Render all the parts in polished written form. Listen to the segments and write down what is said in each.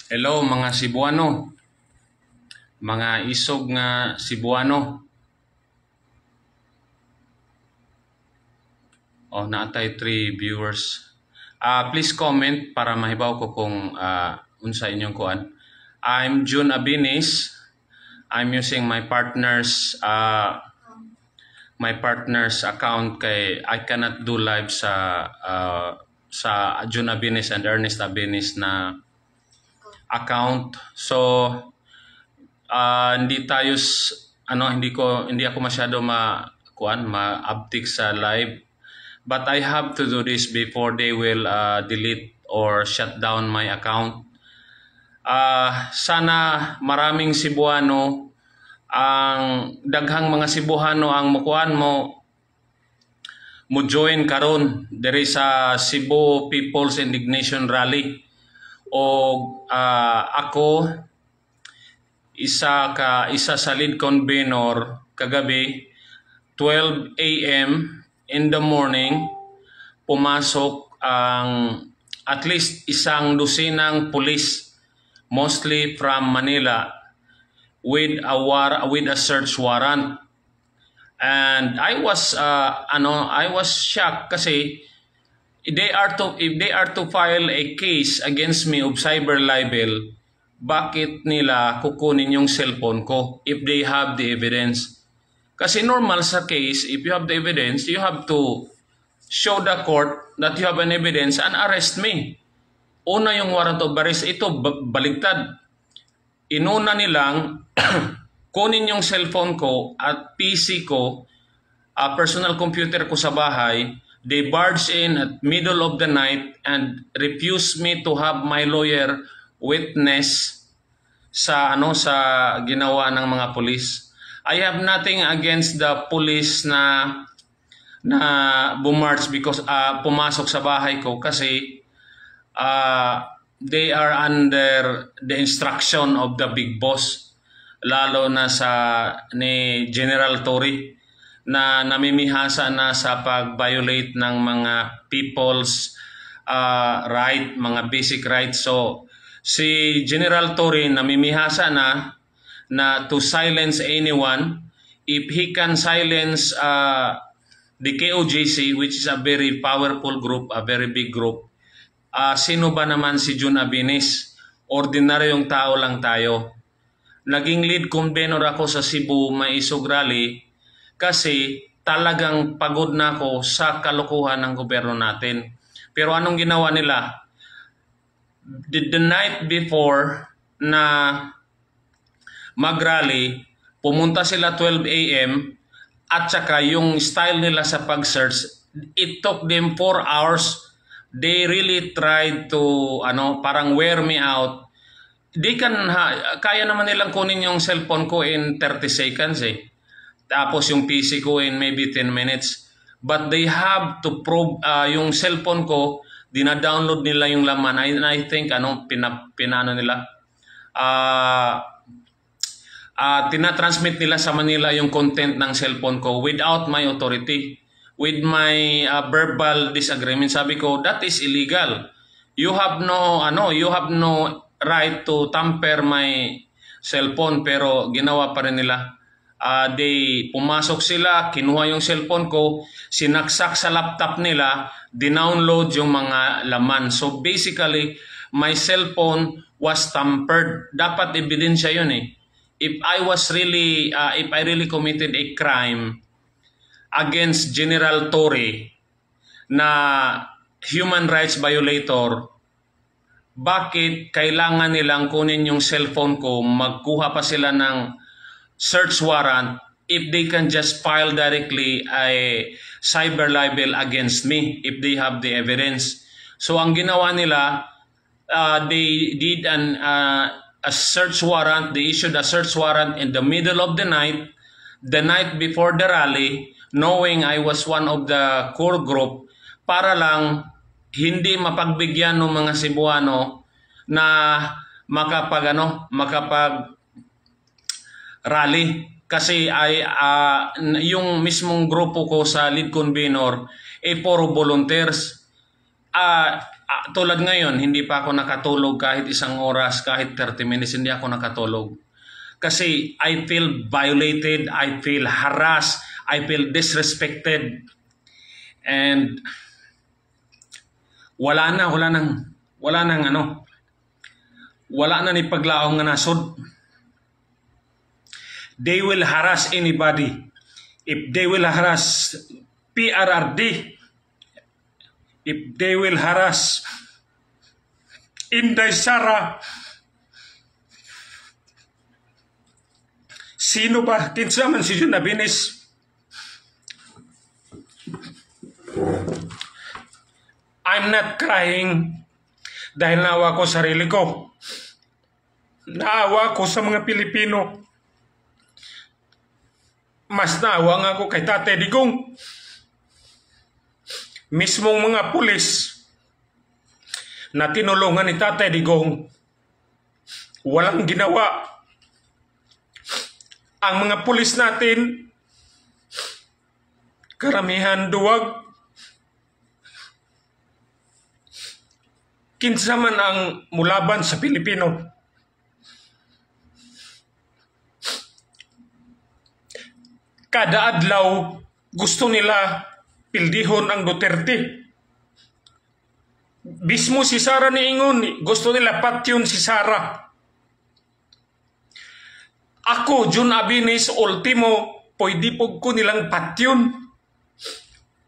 Hello mga Cebuano, mga isog nga Cebuano. Naatay 3 viewers. Please comment para mahibaw ko kung unsa inyong kuan. I'm June Abinis. I'm using my partner's account kay I cannot do live sa June Abinis and Ernest Abinis na account. So hindi ako masyado ma-uptick sa live, but I have to do this before they will delete or shut down my account. Sana maraming Cebuano, ang daghang mga Cebuano ang mo join karon there is a Cebu People's Indignation Rally. O ako isa sa lead convener kagabi 12 a.m. in the morning pumasok ang at least isang dosenang pulis, mostly from Manila, with a search warrant. And I was shocked kasi if they are to file a case against me of cyber libel, bakit nila kukunin yung cellphone ko if they have the evidence? Kasi normal sa case, if you have the evidence, you have to show the court that you have an evidence and arrest me. Una yung warrant of arrest, ito baligtad. Inuna nilang kunin yung cellphone ko at PC ko, personal computer ko sa bahay. They barged in at middle of the night and refused me to have my lawyer witness sa ginawa ng mga pulis. I have nothing against the police na bumarch because pumasok sa bahay ko kasi they are under the instruction of the big boss, lalo na ni General Torre na namimihasa na sa pag-violate ng mga people's right, mga basic rights. So si General Torre namimihasa na to silence anyone. If he can silence the KOJC, which is a very powerful group, a very big group, sino ba naman si June Abinis? Ordinaryong tao lang tayo. Naging lead convener ako sa Cebu Maisog Rally kasi talagang pagod na ako sa kalokohan ng gobyerno natin. Pero anong ginawa nila? The night before na mag-rally, pumunta sila 12 a.m. at saka yung style nila sa pag-search, it took them 4 hours. They really tried to parang wear me out. Kaya naman nilang kunin yung cellphone ko in 30 seconds Tapos yung PC ko in maybe 10 minutes. But they have to prove yung cellphone ko, dina-download nila yung laman. I think pinano nila. Tina-transmit nila sa Manila yung content ng cellphone ko without my authority. With my verbal disagreement, sabi ko, that is illegal. You have no right to tamper my cellphone, pero ginawa pa rin nila. Pumasok sila, kinuha yung cellphone ko, sinaksak sa laptop nila, dinownload yung mga laman. So basically, my cellphone was tampered. Dapat ebidensya yun If I really committed a crime against General Torre na human rights violator, bakit kailangan nilang kunin yung cellphone ko, magkuha pa sila ng search warrant if they can just file directly a cyber libel against me if they have the evidence? So ang ginawa nila, they did a search warrant. They issued a search warrant in the middle of the night before the rally, knowing I was one of the core group, para lang hindi mapagbigyan ng mga Cebuano na makapag rally. Kasi yung mismong grupo ko sa lead convener puro volunteers. tulad ngayon, hindi pa ako nakatulog kahit isang oras, kahit 30 minutes, hindi ako nakatulog. Kasi I feel violated, I feel harassed, I feel disrespected. And wala na ni paglaong nga nasod. They will harass anybody. If they will harass PRRD, if they will harass Inday Sara, sino ba? Kinsa man si Jun Abinis. I'm not crying dahil naawa ko sarili ko. Naawa ko sa mga Pilipino. Mas naawa nga ako kay Tatay Digong. Mismong mga pulis na tinulungan ni Tatay Digong, walang ginawa. Ang mga pulis natin, karamihan duwag. Kinsa man ang mulaban sa Pilipino. Kada adlaw gusto nila pildihon ang Duterte. Mismo si Sara niingon, gusto nila patyon si Sara. Ako, Jun Abinis, ultimo, pwede po ko nilang patyon.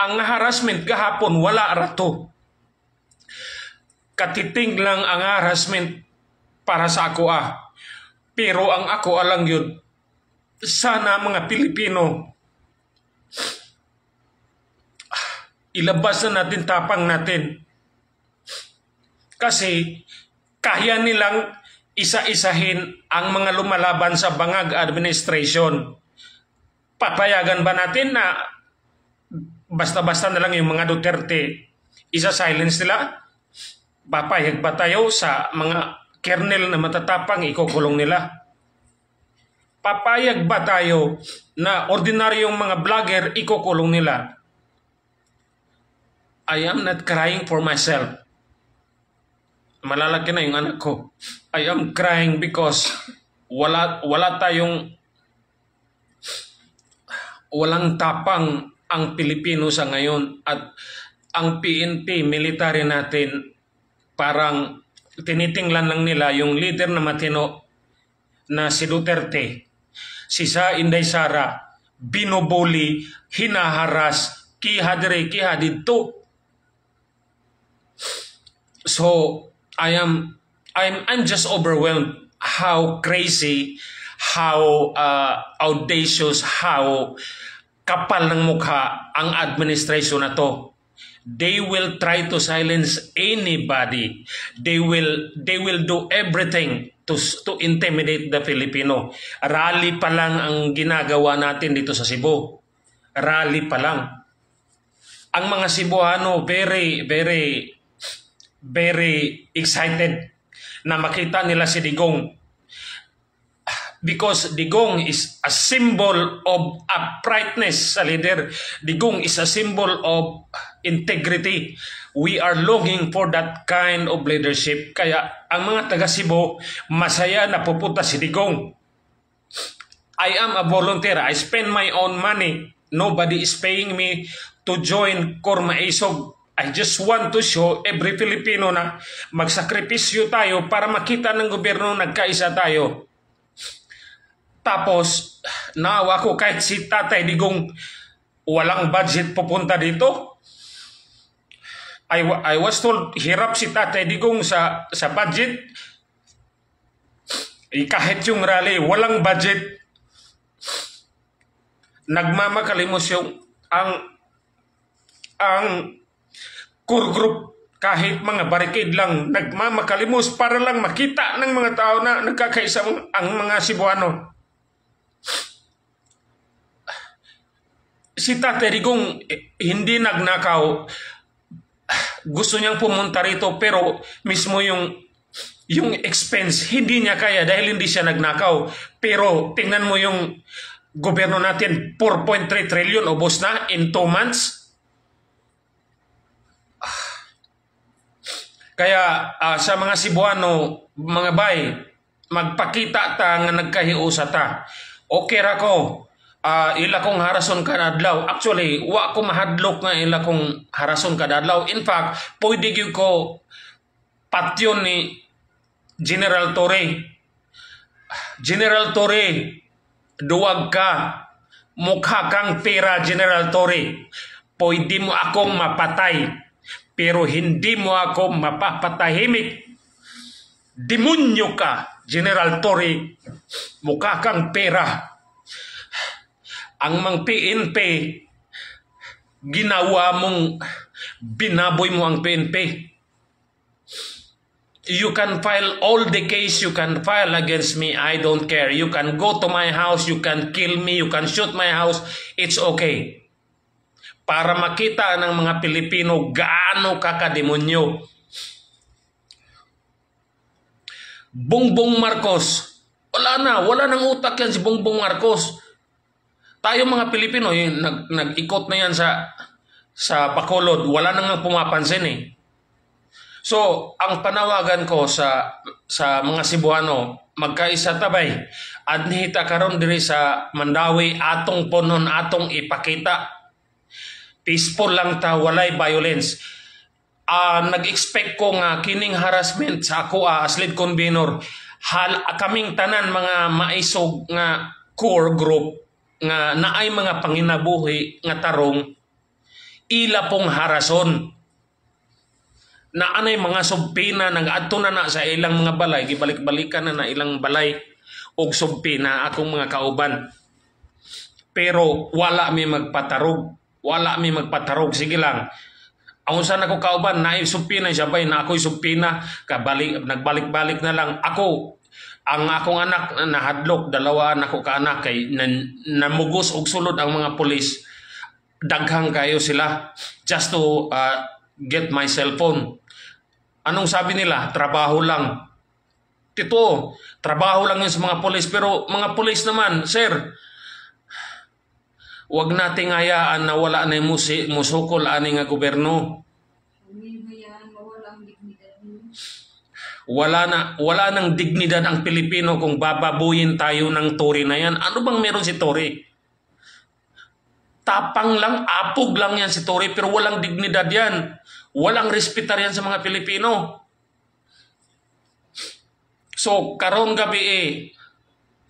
Ang harassment gahapon, wala rato. Katiting lang ang harassment para sa ako Pero ang ako alang yun, sana mga Pilipino, ilabas na natin tapang natin. Kasi kaya nilang isa-isahin ang mga lumalaban sa bangag administration. Papayagan ba natin na basta-basta na lang yung mga Duterte isa-silence nila? Papayag ba tayo sa mga kernel na matatapang ikukulong nila? Papayag ba tayo na ordinaryong mga vlogger ikukulong nila? I am not crying for myself. Malalaki na yung anak ko. I am crying because walang tapang ang Pilipino sa ngayon, at ang PNP military natin parang tinitinglan lang nila yung leader na matino na si Duterte. Si Inday Sara binubuli, hinaharas, kiha dire, kiha dito. So I'm just overwhelmed how crazy, how audacious, how kapal ng mukha ang administration na to. They will try to silence anybody. They will do everything to intimidate the Filipino. Rally pa lang ang ginagawa natin dito sa Cebu. Rally pa lang. Ang mga Cebuano very excited na makita nila si Digong. Because Digong is a symbol of uprightness sa leader. Digong is a symbol of integrity. We are longing for that kind of leadership. Kaya ang mga taga Cebu, masaya na pupunta si Digong. I am a volunteer. I spend my own money. Nobody is paying me to join Korma Isog. I just want to show every Filipino na magsakripisyo tayo para makita ng gobyerno nagkaisa tayo. Tapos, naawa ko kahit si Tatay Digong walang budget pupunta dito. I was told hirap si Tatay Digong sa budget. Kahit yung rally, walang budget. Nagmamakalimos yung ang core group, kahit mga barricade lang, nagmamakalimos para lang makita ng mga tao na nagkakaisa ang mga Cebuano. Si Tatay Digong hindi nagnakaw. Gusto niyang pumunta rito pero mismo yung expense hindi niya kaya dahil hindi siya nagnakaw. Pero tingnan mo yung gobyerno natin, 4.3 trillion ubos na in 2 months. Kaya sa mga Cebuano, mga bay, magpakita ta nga nagkahiusa ta. Okay ra ko. Ila kong harason kadadlaw. Actually, wa ko mahadlok nga ila kong harason kadadlaw. In fact, pwede gyud ko patyon ni General Torre. General Torre, duwag ka. Mukha kang pera, General Torre. Pwede mo akong mapatay, pero hindi mo ako mapapatahimik. Demonyo ka, General Torre. Mukha kang pera. Ang mga PNP, ginawa mong binaboy mo ang PNP. You can file all the case you can file against me. I don't care. You can go to my house. You can kill me. You can shoot my house. It's okay. Para makita ng mga Pilipino gaano kakademonyo. Bongbong Marcos. Wala nang utak yan si Bongbong Marcos. Tayo mga Pilipino, nag-ikot na yan sa Bacolod. Wala nang pumapansin eh. So, ang panawagan ko sa mga Cebuano, magkaisa tabay. Adnihita karon diri sa Mandawi, atong punon, atong ipakita. Peaceful lang ta, walay violence. Nag-expect ko nga kining harassment sa ako as lead convener, kaming tanan mga maisog nga core group nga naay mga panginabuhi nga tarong ila pong harason na anay mga subpina nag-adto na sa ilang mga balay, gibalik-balikan na ilang balay og subpina akong mga kauban, pero wala mi magpatarog, sige lang. Ang usan ako kauban na subpina siya bay na ako'y subpina nagbalik-balik na lang ako. Ang akong anak nahadlok, dalawa nako ka anak kay namugos og sulod ang mga pulis. Daghang kayo sila just to get my cellphone. Anong sabi nila? Trabaho lang. Tito, trabaho lang yun sa mga pulis. Pero mga pulis naman, sir, wag nating hayaan na wala na musukol ani nga gobyerno. Wala nang dignidad ang Pilipino kung bababuyin tayo ng Tory na yan. Ano bang meron si Tory? Tapang lang, apog lang yan si Tory, pero walang dignidad yan. Walang respetar yan sa mga Pilipino. So, karong gabi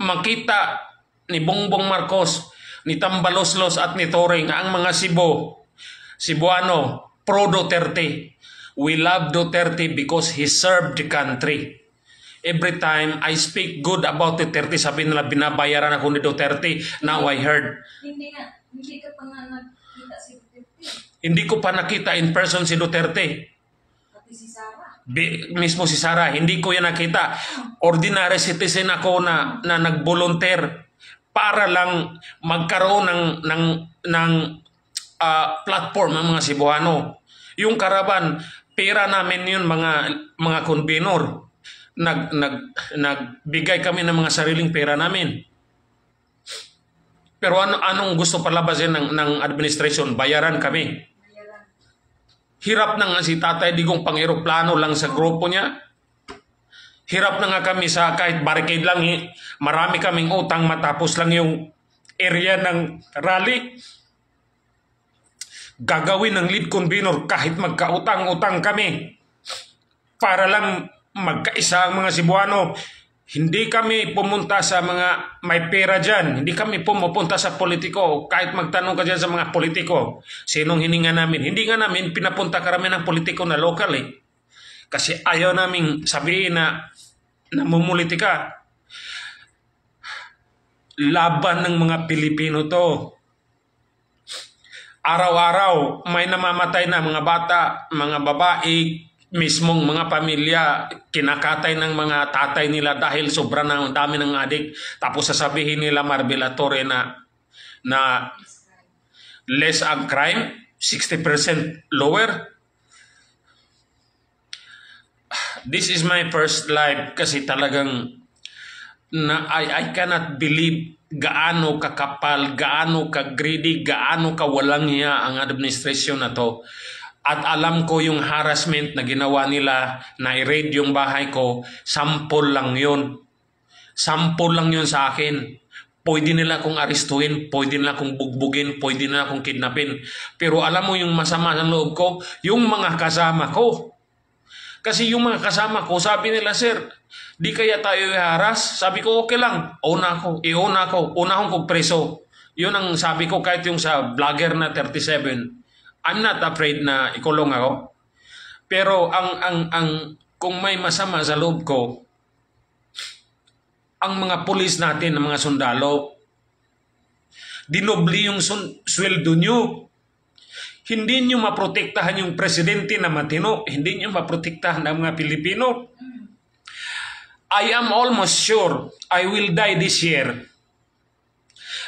makita ni Bongbong Marcos, ni Tambaloslos at ni Tory nga ang mga Cebuano, pro Duterte. We love Duterte because he served the country. Every time I speak good about Duterte, sabi nila binabayaran ako ni Duterte. Now I heard. Hindi ka pa nga nakita si Duterte. Hindi ko pa nakita in person si Duterte. Pati si Sara. Mismo si Sara, hindi ko yan nakita. Ordinary citizen ako na nag-volunteer para lang magkaroon ng platform ng mga Cebuano. Yung karaban, pera namin yun mga convenor. Nagbigay kami ng mga sariling pera namin. Pero anong gusto palabasin ng administration? Bayaran kami. Hirap na nga si Tatay Digong pang-eroplano lang sa grupo niya. Hirap na nga kami sa kahit barricade lang. Marami kaming utang matapos lang yung area ng rally. Gagawin ng lead convener kahit magkautang-utang kami para lang magkaisa ang mga Cebuano. Hindi kami pumunta sa mga may pera dyan. Hindi kami pumupunta sa politiko. Kahit magtanong ka dyan sa mga politiko, sinong hininga namin? Hindi nga namin pinapunta karami ng politiko na local eh. Kasi ayaw namin sabihin na namumulitika. Laban ng mga Pilipino to. Araw-araw may namamatay na mga bata, mga babae, mismong mga pamilya, kinakatay ng mga tatay nila dahil sobra na dami ng adik. Tapos sasabihin nila Marbella Torre na less ang crime, 60% lower. This is my first live kasi talagang I cannot believe gaano kakapal, gaano ka-greedy, gaano ka walang hiya ang administrasyon na to. At alam ko yung harassment na ginawa nila, na i-raid yung bahay ko, sample lang yun. Sample lang yun sa akin. Pwede nila akong arestuhin, pwede nila akong bugbugin, pwede nila akong kidnapin. Pero alam mo yung masama ng loob ko, yung mga kasama ko. Kasi yung mga kasama ko, sabi nila, sir, di kaya tayo i-harass? Sabi ko, okay lang, una akong kong preso. Yun ang sabi ko, kahit yung sa vlogger na 37, I'm not afraid na ikulong ako. Pero kung may masama sa loob ko, ang mga pulis natin, ang mga sundalo, dinobli yung sweldo nyo. Hindi nyo maprotektahan yung presidente na matino. Hindi nyo maprotektahan ang mga Pilipino. I am almost sure I will die this year.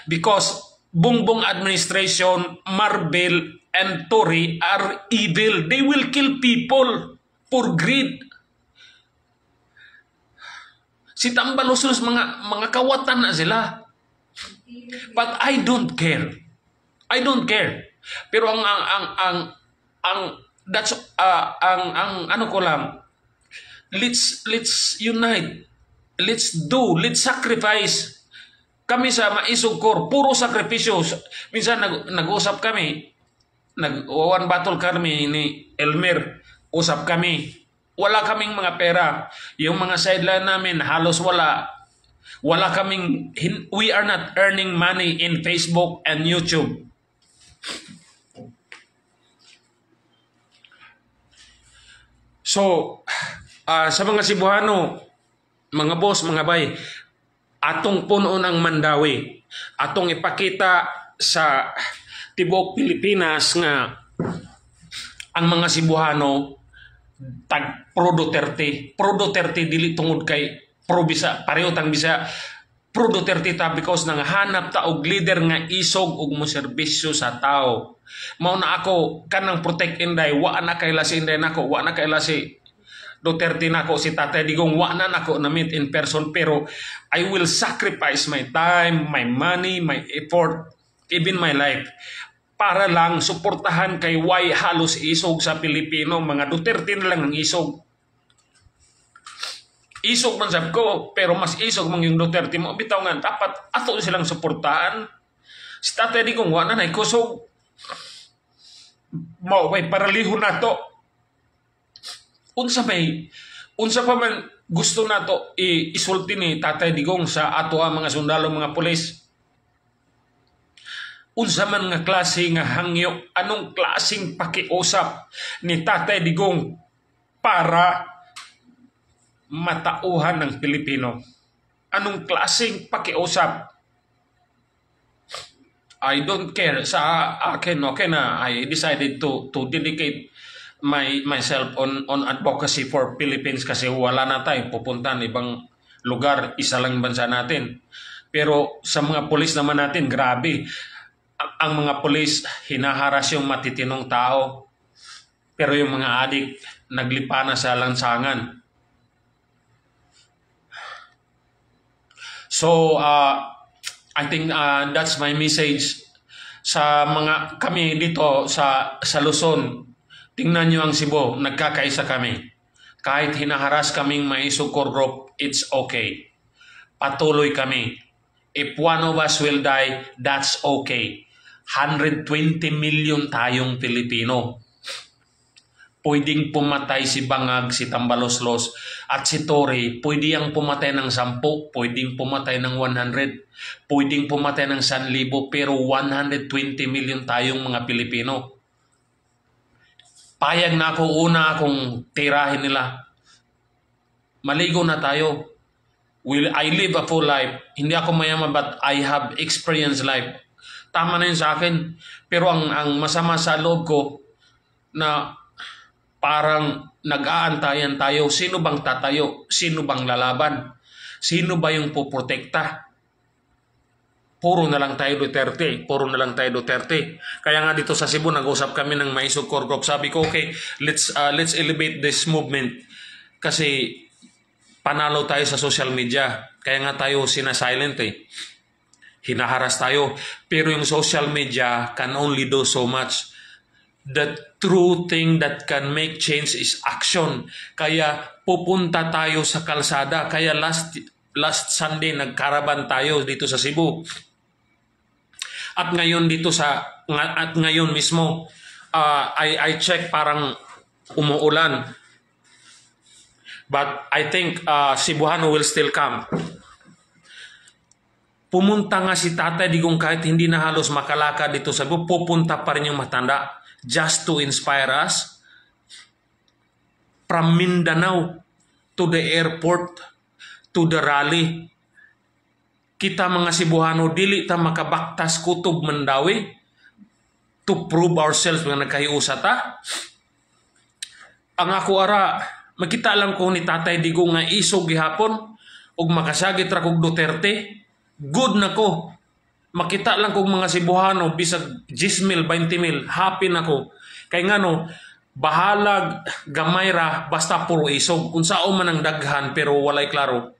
Because Bongbong administration, Marvel, and Tory are evil. They will kill people for greed. Si Tambaluslos, mga kawatan na sila. But I don't care. I don't care. Pero ano ko lang, let's unite. Let's sacrifice. Kami sa Maisog Corps, puro sakripisyo. Minsan nag-usap kami, one battle kami ni Elmer, usap kami. Wala kaming mga pera. Yung mga sideline namin, halos wala. We are not earning money in Facebook and YouTube. So, sa mga Cebuano, mga boss, mga bay, atong puno ng Mandawi, atong ipakita sa tibuok Pilipinas nga ang mga Cebuano tag pro Duterte dili tungod kay pro Bisa, pareho tang Bisa, pro Duterte ta because nang hanap ta og leader nga isog og mo serbisyo sa tao. Mao na ako kanang protect Inday, wa na kay lasi Inday nako, wa na kay lasi Duterte nako, si Tatay Digong wa na nako na meet in person, pero I will sacrifice my time, my money, my effort, even my life para lang suportahan kay why halos isog sa Pilipino. Mga Duterte na lang ang isog. Isog man sab ko, pero mas isog man yung Duterte mo. Bitaw nga, dapat ato silang suportahan. Si Tatay Digong, wala na ikusog. May paraliho na to. Unsa pa man gusto na to isulti ni Tatay Digong sa ato ang mga sundalo, mga pulis. Unsa man nga klase nga hangyo, anong klaseng pakiusap ni Tatay Digong para matauhan ng Pilipino? Anong klaseng pakiusap? I don't care. Sa akin, okay na, I decided to dedicate myself on advocacy for Philippines kasi wala na tayo pupuntahan ibang lugar, isa lang bansa natin. Pero sa mga pulis naman natin, grabe. Ang mga pulis, hinaharas yung matitinong tao. Pero yung mga adik, naglipa na sa lansangan. So, I think that's my message sa mga kami dito sa Luzon. Tingnan nyo ang Cebu, nagkakaisa kami. Kahit hinaharas kaming Maisog Corps Group, it's okay. Patuloy kami. If one of us will die, that's okay. 120 million tayong Pilipino. Pwedeng pumatay si Bangag, si Tambaloslos, at si Tory. Pwede ang pumatay ng 10, pwedeng pumatay ng 100, pwedeng pumatay ng 1,000, pero 120 million tayong mga Pilipino. Payag na ako, una akong tirahin nila. Maligo na tayo. I live a full life. Hindi ako mayaman, but I have experienced life. Tama na yun sa akin. Pero ang masama sa loob ko, na parang nag-aantayan tayo, sino bang tatayo? Sino bang lalaban? Sino ba yung puprotekta? Puro na lang tayo Duterte. Puro na lang tayo Duterte. Kaya nga dito sa Cebu, nag-usap kami ng Maisog Corps Group. Sabi ko, okay, let's elevate this movement. Kasi panalo tayo sa social media. Kaya nga tayo sinasilent eh. Hinaharas tayo. Pero yung social media can only do so much. the true thing that can make change is action. Kaya pupunta tayo sa kalsada. Kaya last Sunday nagkaraban tayo dito sa Cebu. At ngayon ngayon mismo I check parang umuulan. But I think Cebuano will still come. Pumunta nga si Tatay Digong kahit hindi na halos makalakad dito sa Cebu, pupunta pa rin yung matanda just to inspire us. From Mindanao to the airport to the rally. Kita mga Cebuano, dili ta makabaktas kutob Mandawi to prove ourselves nga nagkahiusa ta. Ang ako ara, makita lang ko ni Tatay Digong nga isog gihapon ug makasagit ra kog Duterte. Good na ko. Makita lang kong mga Cebuano, bisag 10,000, 20,000, happy na ko. Kay nga no, bahalag, gamay ra, basta puro isog. Unsao man ang daghan, pero walay klaro.